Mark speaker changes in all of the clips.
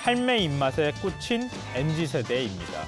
Speaker 1: 할매 입맛에 꽂힌 MZ세대입니다.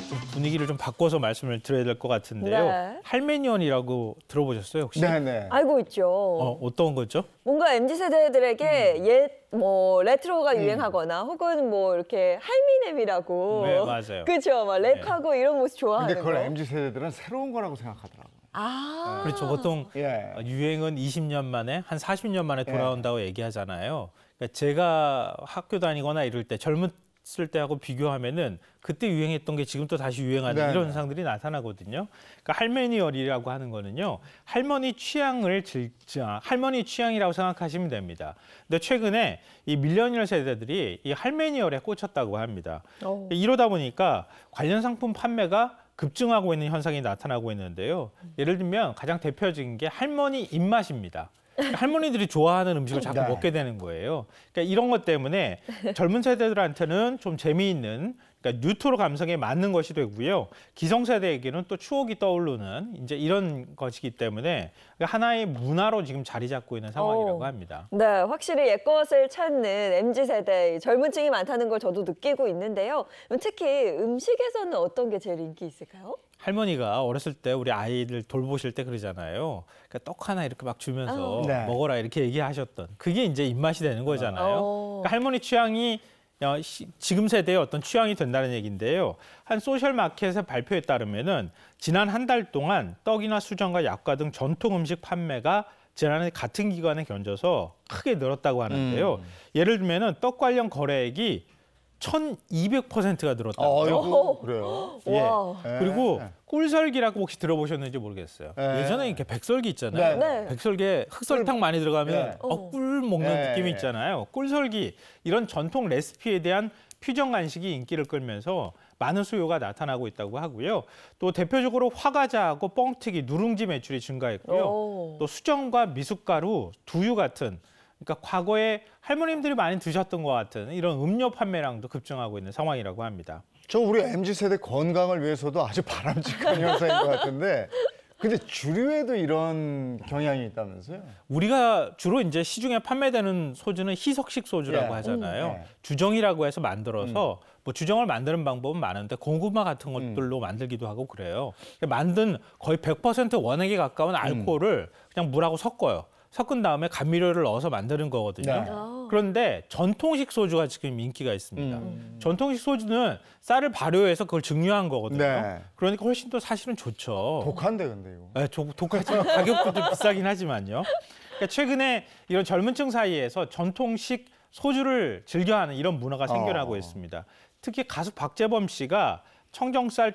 Speaker 1: 좀 분위기를 좀 바꿔서 말씀을 드려야 될 것 같은데요.
Speaker 2: 네.
Speaker 1: 할매니언이라고 들어보셨어요, 혹시?
Speaker 3: 네네.
Speaker 2: 알고 있죠.
Speaker 1: 어떤 거죠?
Speaker 2: 뭔가 MZ 세대들에게 뭐 레트로가 유행하거나 혹은 뭐 이렇게 할미넴이라고.
Speaker 1: 네, 맞아요.
Speaker 2: 그렇죠. 막 랩하고 이런 모습 좋아하는
Speaker 3: 근데 그걸
Speaker 2: 거.
Speaker 3: MZ 세대들은 새로운 거라고 생각하더라고요.
Speaker 2: 아.
Speaker 1: 그렇죠. 보통
Speaker 3: 예.
Speaker 1: 유행은 20년 만에, 한 40년 만에 돌아온다고 얘기하잖아요. 그러니까 제가 학교 다니거나 이럴 때 젊었을 때하고 비교하면은 그때 유행했던 게 지금 또 다시 유행하는
Speaker 3: 네네.
Speaker 1: 이런 현상들이 나타나거든요. 그러니까 할매니얼이라고 하는 거는요. 할머니 취향이라고 생각하시면 됩니다. 근데 최근에 이 밀레니얼 세대들이 이 할매니얼에 꽂혔다고 합니다. 이러다 보니까 관련 상품 판매가 급증하고 있는 현상이 나타나고 있는데요. 예를 들면 가장 대표적인 게 할머니 입맛입니다. 할머니들이 좋아하는 음식을 자꾸
Speaker 3: 네.
Speaker 1: 먹게 되는 거예요. 그러니까 이런 것 때문에 젊은 세대들한테는 좀 재미있는, 그러니까 뉴트로 감성에 맞는 것이 되고요. 기성세대에게는 또 추억이 떠오르는 이제 이런 것이기 때문에 하나의 문화로 지금 자리 잡고 있는 상황이라고 합니다.
Speaker 2: 네, 확실히 옛것을 찾는 MZ 세대 젊은 층이 많다는 걸 저도 느끼고 있는데요. 특히 음식에서는 어떤 게 제일 인기 있을까요?
Speaker 1: 할머니가 어렸을 때 우리 아이들 돌보실 때 그러잖아요. 그러니까 떡 하나 이렇게 막 주면서
Speaker 3: 네.
Speaker 1: 먹어라 이렇게 얘기하셨던 그게 이제 입맛이 되는 거잖아요. 그러니까 할머니 취향이 지금 세대의 어떤 취향이 된다는 얘기인데요. 한 소셜마켓의 발표에 따르면은 지난 한 달 동안 떡이나 수정과 약과 등 전통 음식 판매가 지난해 같은 기간에 견져서 크게 늘었다고 하는데요. 예를 들면은 떡 관련 거래액이 1200%가 늘었다고요.
Speaker 3: 아이고, 그래요?
Speaker 1: 예.
Speaker 2: 와.
Speaker 1: 그리고 꿀설기라고 혹시 들어보셨는지 모르겠어요.
Speaker 3: 네.
Speaker 1: 예전에 이렇게 백설기 있잖아요.
Speaker 2: 네.
Speaker 1: 백설기에 흑설탕 많이 들어가면
Speaker 3: 네.
Speaker 1: 꿀 먹는
Speaker 3: 네.
Speaker 1: 느낌이 있잖아요. 꿀설기 이런 전통 레시피에 대한 퓨전 간식이 인기를 끌면서 많은 수요가 나타나고 있다고 하고요. 또 대표적으로 화과자하고 뻥튀기, 누룽지 매출이 증가했고요. 또 수정과 미숫가루, 두유 같은 그러니까 과거에 할머님들이 많이 드셨던 것 같은 이런 음료 판매량도 급증하고 있는 상황이라고 합니다.
Speaker 3: 저 우리 MZ 세대 건강을 위해서도 아주 바람직한 현상인 것 같은데, 근데 주류에도 이런 경향이 있다면서요?
Speaker 1: 우리가 주로 이제 시중에 판매되는 소주는 희석식 소주라고
Speaker 3: 예.
Speaker 1: 하잖아요.
Speaker 3: 예.
Speaker 1: 주정이라고 해서 만들어서 뭐 주정을 만드는 방법은 많은데 고구마 같은 것들로 만들기도 하고 그래요. 만든 거의 100% 원액에 가까운 알코올을 그냥 물하고 섞어요. 섞은 다음에 감미료를 넣어서 만드는 거거든요.
Speaker 3: 네.
Speaker 1: 그런데 전통식 소주가 지금 인기가 있습니다. 전통식 소주는 쌀을 발효해서 그걸 증류한 거거든요.
Speaker 3: 네.
Speaker 1: 그러니까 훨씬 더 사실은 좋죠.
Speaker 3: 독한데 근데 이거.
Speaker 1: 네, 독하지만 가격도 좀 비싸긴 하지만요. 그러니까 최근에 이런 젊은층 사이에서 전통식 소주를 즐겨하는 이런 문화가 생겨나고 있습니다. 특히 가수 박재범 씨가 청정쌀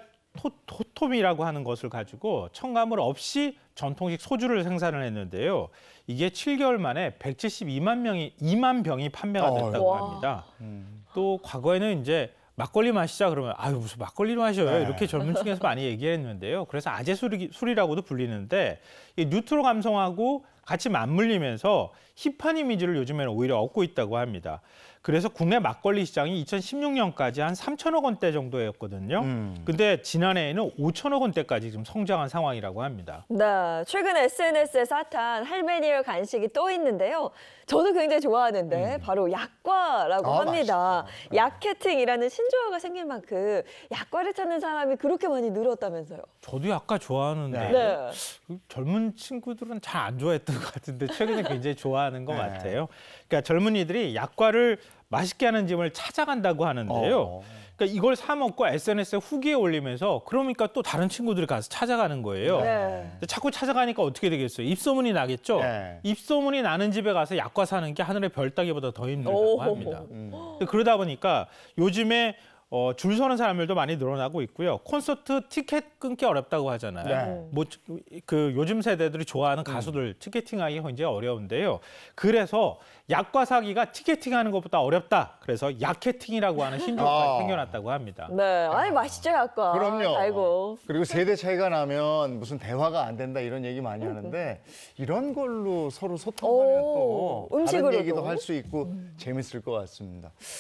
Speaker 1: 토톰이라고 하는 것을 가지고 첨가물 없이 전통식 소주를 생산을 했는데요. 이게 7개월 만에 2만 병이 판매가 됐다고 합니다. 또 과거에는 이제 막걸리 마시자 그러면 아유 무슨 막걸리를 마셔요
Speaker 3: 네.
Speaker 1: 이렇게 젊은 층에서 많이 얘기했는데요. 그래서 아재 술이라고도 불리는데 이 뉴트로 감성하고 같이 맞물리면서 힙한 이미지를 요즘에는 오히려 얻고 있다고 합니다. 그래서 국내 막걸리 시장이 2016년까지 한 3천억 원대 정도였거든요. 근데 지난해에는 5천억 원대까지 지금 성장한 상황이라고 합니다.
Speaker 2: 네, 최근 SNS에 핫한 할메니얼 간식이 또 있는데요. 저도 굉장히 좋아하는데 바로 약과라고 합니다.
Speaker 3: 맛있죠.
Speaker 2: 약캐팅이라는 신조어가 생긴 만큼 약과를 찾는 사람이 그렇게 많이 늘었다면서요.
Speaker 1: 저도 약과 좋아하는데
Speaker 2: 네.
Speaker 1: 젊은 친구들은 잘 안 좋아했던 것 같은데 최근에 굉장히 좋아하는 것 같아요. 그러니까 젊은이들이 약과를 맛있게 하는 집을 찾아간다고 하는데요. 그러니까 이걸 사 먹고 SNS에 후기에 올리면서 그러니까 또 다른 친구들이 가서 찾아가는 거예요.
Speaker 2: 네.
Speaker 1: 근데 자꾸 찾아가니까 어떻게 되겠어요? 입소문이 나겠죠?
Speaker 3: 네.
Speaker 1: 입소문이 나는 집에 가서 약과 사는 게 하늘의 별 따기보다 더 힘들다고 합니다. 그러다 보니까 요즘에 줄 서는 사람들도 많이 늘어나고 있고요. 콘서트 티켓 끊기 어렵다고 하잖아요.
Speaker 3: 네.
Speaker 1: 뭐 그 요즘 세대들이 좋아하는 가수들 티켓팅하기 굉장히 어려운데요. 그래서 약과 사기가 티켓팅하는 것보다 어렵다. 그래서 약캐팅이라고 하는 신조어가 생겨났다고 합니다.
Speaker 2: 네, 아니 맛있죠 약과.
Speaker 3: 그럼요.
Speaker 2: 달고.
Speaker 3: 그리고 세대 차이가 나면 무슨 대화가 안 된다 이런 얘기 많이 하는데 이런 걸로 서로 소통하면 또 다른
Speaker 2: 음식으로도.
Speaker 3: 얘기도 할 수 있고 재밌을 것 같습니다.